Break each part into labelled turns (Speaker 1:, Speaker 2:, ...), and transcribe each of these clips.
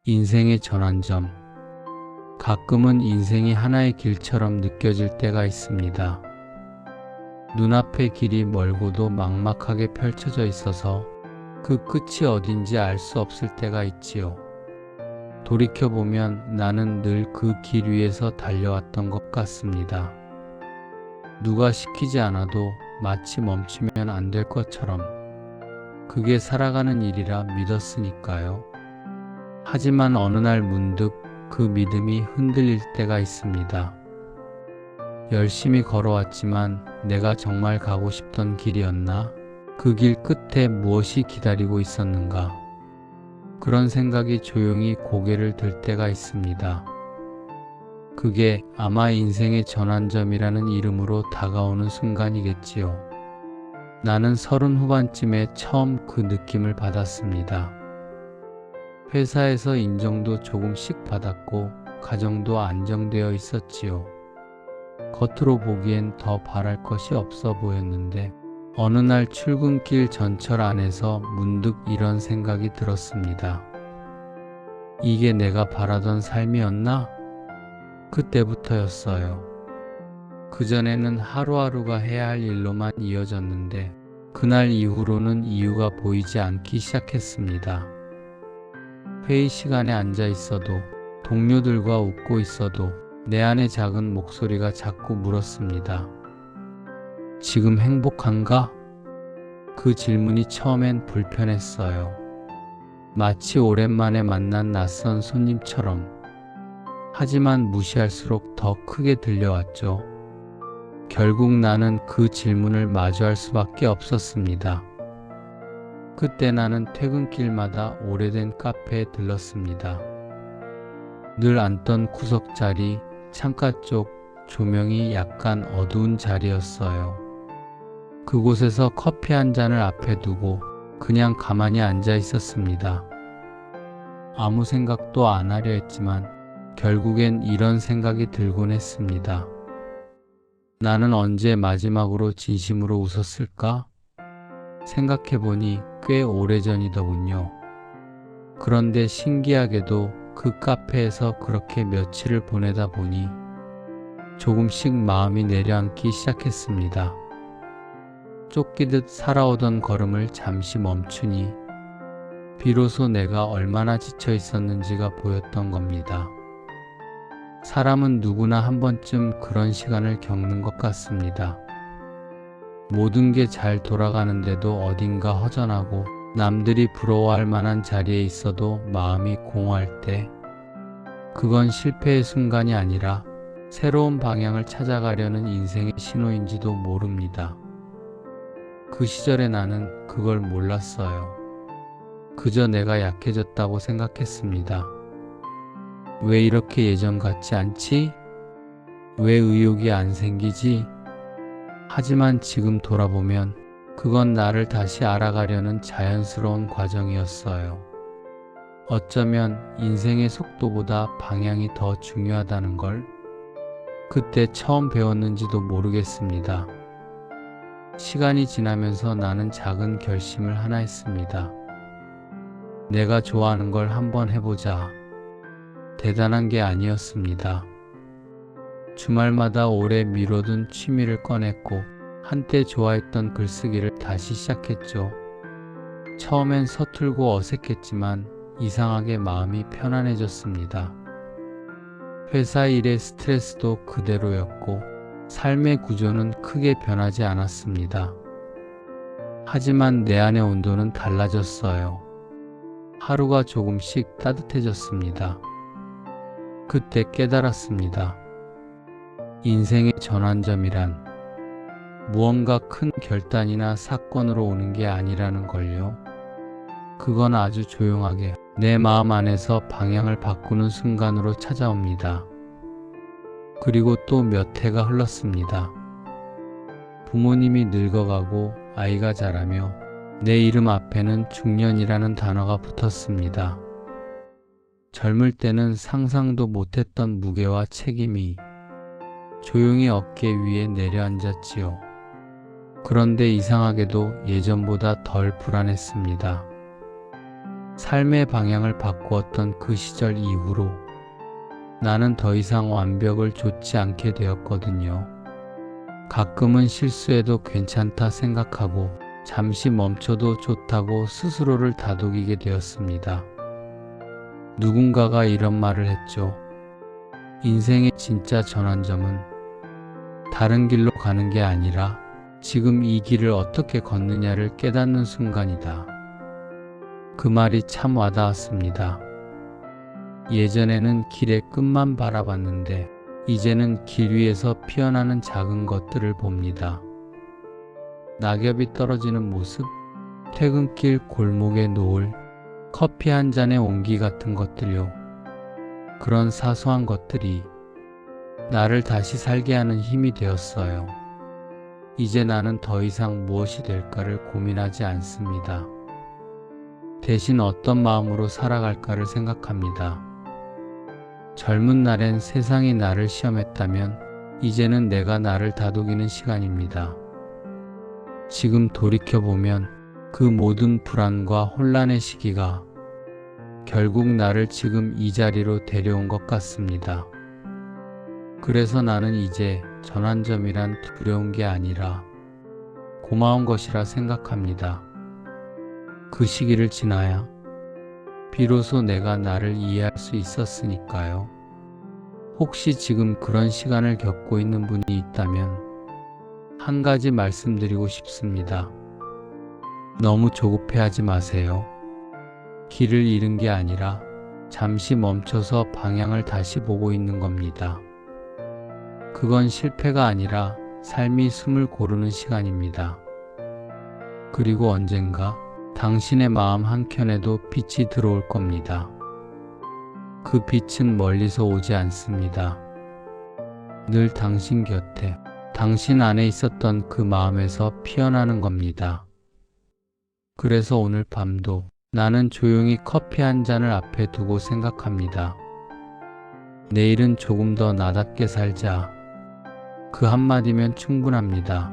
Speaker 1: 인생의 전환점. 가끔은 인생이 하나의 길처럼 느껴질 때가 있습니다. 눈앞의 길이 멀고도 막막하게 펼쳐져 있어서 그 끝이 어딘지 알 수 없을 때가 있지요. 돌이켜보면 나는 늘 그 길 위에서 달려왔던 것 같습니다. 누가 시키지 않아도 마치 멈추면 안 될 것처럼 그게 살아가는 일이라 믿었으니까요. 하지만 어느 날 문득 그 믿음이 흔들릴 때가 있습니다. 열심히 걸어왔지만 내가 정말 가고 싶던 길이었나? 그 길 끝에 무엇이 기다리고 있었는가? 그런 생각이 조용히 고개를 들 때가 있습니다. 그게 아마 인생의 전환점이라는 이름으로 다가오는 순간이겠지요. 나는 30 후반쯤에 처음 그 느낌을 받았습니다. 회사에서 인정도 조금씩 받았고 가정도 안정되어 있었지요. 겉으로 보기엔 더 바랄 것이 없어 보였는데 어느 날 출근길 전철 안에서 문득 이런 생각이 들었습니다. 이게 내가 바라던 삶이었나? 그때부터였어요. 그전에는 하루하루가 해야 할 일로만 이어졌는데 그날 이후로는 이유가 보이지 않기 시작했습니다. 회의 시간에 앉아 있어도 동료들과 웃고 있어도 내 안의 작은 목소리가 자꾸 물었습니다. 지금 행복한가? 그 질문이 처음엔 불편했어요. 마치 오랜만에 만난 낯선 손님처럼. 하지만 무시할수록 더 크게 들려왔죠. 결국 나는 그 질문을 마주할 수밖에 없었습니다. 그때 나는 퇴근길마다 오래된 카페에 들렀습니다. 늘 앉던 구석자리, 창가 쪽 조명이 약간 어두운 자리였어요. 그곳에서 커피 한 잔을 앞에 두고 그냥 가만히 앉아 있었습니다. 아무 생각도 안 하려 했지만 결국엔 이런 생각이 들곤 했습니다. 나는 언제 마지막으로 진심으로 웃었을까? 생각해보니 꽤 오래전이더군요. 그런데 신기하게도 그 카페에서 그렇게 며칠을 보내다 보니 조금씩 마음이 내려앉기 시작했습니다. 쫓기듯 살아오던 걸음을 잠시 멈추니 비로소 내가 얼마나 지쳐 있었는지가 보였던 겁니다. 사람은 누구나 한 번쯤 그런 시간을 겪는 것 같습니다. 모든 게 잘 돌아가는데도 어딘가 허전하고 남들이 부러워할 만한 자리에 있어도 마음이 공허할 때 그건 실패의 순간이 아니라 새로운 방향을 찾아가려는 인생의 신호인지도 모릅니다. 그 시절에 나는 그걸 몰랐어요. 그저 내가 약해졌다고 생각했습니다. 왜 이렇게 예전 같지 않지? 왜 의욕이 안 생기지? 하지만 지금 돌아보면 그건 나를 다시 알아가려는 자연스러운 과정이었어요. 어쩌면 인생의 속도보다 방향이 더 중요하다는 걸 그때 처음 배웠는지도 모르겠습니다. 시간이 지나면서 나는 작은 결심을 하나 했습니다. 내가 좋아하는 걸 한번 해보자. 대단한 게 아니었습니다. 주말마다 오래 미뤄둔 취미를 꺼냈고 한때 좋아했던 글쓰기를 다시 시작했죠. 처음엔 서툴고 어색했지만 이상하게 마음이 편안해졌습니다. 회사 일의 스트레스도 그대로였고 삶의 구조는 크게 변하지 않았습니다. 하지만 내 안의 온도는 달라졌어요. 하루가 조금씩 따뜻해졌습니다. 그때 깨달았습니다. 인생의 전환점이란 무언가 큰 결단이나 사건으로 오는 게 아니라는 걸요. 그건 아주 조용하게 내 마음 안에서 방향을 바꾸는 순간으로 찾아옵니다. 그리고 또 몇 해가 흘렀습니다. 부모님이 늙어가고 아이가 자라며 내 이름 앞에는 중년이라는 단어가 붙었습니다. 젊을 때는 상상도 못했던 무게와 책임이 조용히 어깨 위에 내려앉았지요. 그런데 이상하게도 예전보다 덜 불안했습니다. 삶의 방향을 바꾸었던 그 시절 이후로 나는 더 이상 완벽을 좇지 않게 되었거든요. 가끔은 실수해도 괜찮다 생각하고 잠시 멈춰도 좋다고 스스로를 다독이게 되었습니다. 누군가가 이런 말을 했죠. 인생의 진짜 전환점은 다른 길로 가는 게 아니라 지금 이 길을 어떻게 걷느냐를 깨닫는 순간이다. 그 말이 참 와닿았습니다. 예전에는 길의 끝만 바라봤는데 이제는 길 위에서 피어나는 작은 것들을 봅니다. 낙엽이 떨어지는 모습, 퇴근길 골목의 노을, 커피 한 잔의 온기 같은 것들요. 그런 사소한 것들이 나를 다시 살게 하는 힘이 되었어요. 이제 나는 더 이상 무엇이 될까를 고민하지 않습니다. 대신 어떤 마음으로 살아갈까를 생각합니다. 젊은 날엔 세상이 나를 시험했다면 이제는 내가 나를 다독이는 시간입니다. 지금 돌이켜보면 그 모든 불안과 혼란의 시기가 결국 나를 지금 이 자리로 데려온 것 같습니다. 그래서 나는 이제 전환점이란 두려운 게 아니라 고마운 것이라 생각합니다. 그 시기를 지나야 비로소 내가 나를 이해할 수 있었으니까요. 혹시 지금 그런 시간을 겪고 있는 분이 있다면 한 가지 말씀드리고 싶습니다. 너무 조급해하지 마세요. 길을 잃은 게 아니라 잠시 멈춰서 방향을 다시 보고 있는 겁니다. 그건 실패가 아니라 삶이 숨을 고르는 시간입니다. 그리고 언젠가 당신의 마음 한켠에도 빛이 들어올 겁니다. 그 빛은 멀리서 오지 않습니다. 늘 당신 곁에, 당신 안에 있었던 그 마음에서 피어나는 겁니다. 그래서 오늘 밤도 나는 조용히 커피 한 잔을 앞에 두고 생각합니다. 내일은 조금 더 나답게 살자. 그 한마디면 충분합니다.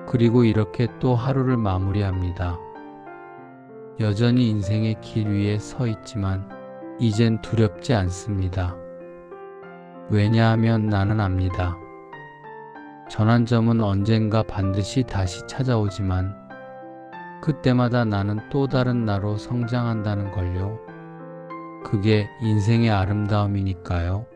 Speaker 1: 그리고 이렇게 또 하루를 마무리합니다. 여전히 인생의 길 위에 서 있지만 이젠 두렵지 않습니다. 왜냐하면 나는 압니다. 전환점은 언젠가 반드시 다시 찾아오지만 그때마다 나는 또 다른 나로 성장한다는 걸요. 그게 인생의 아름다움이니까요.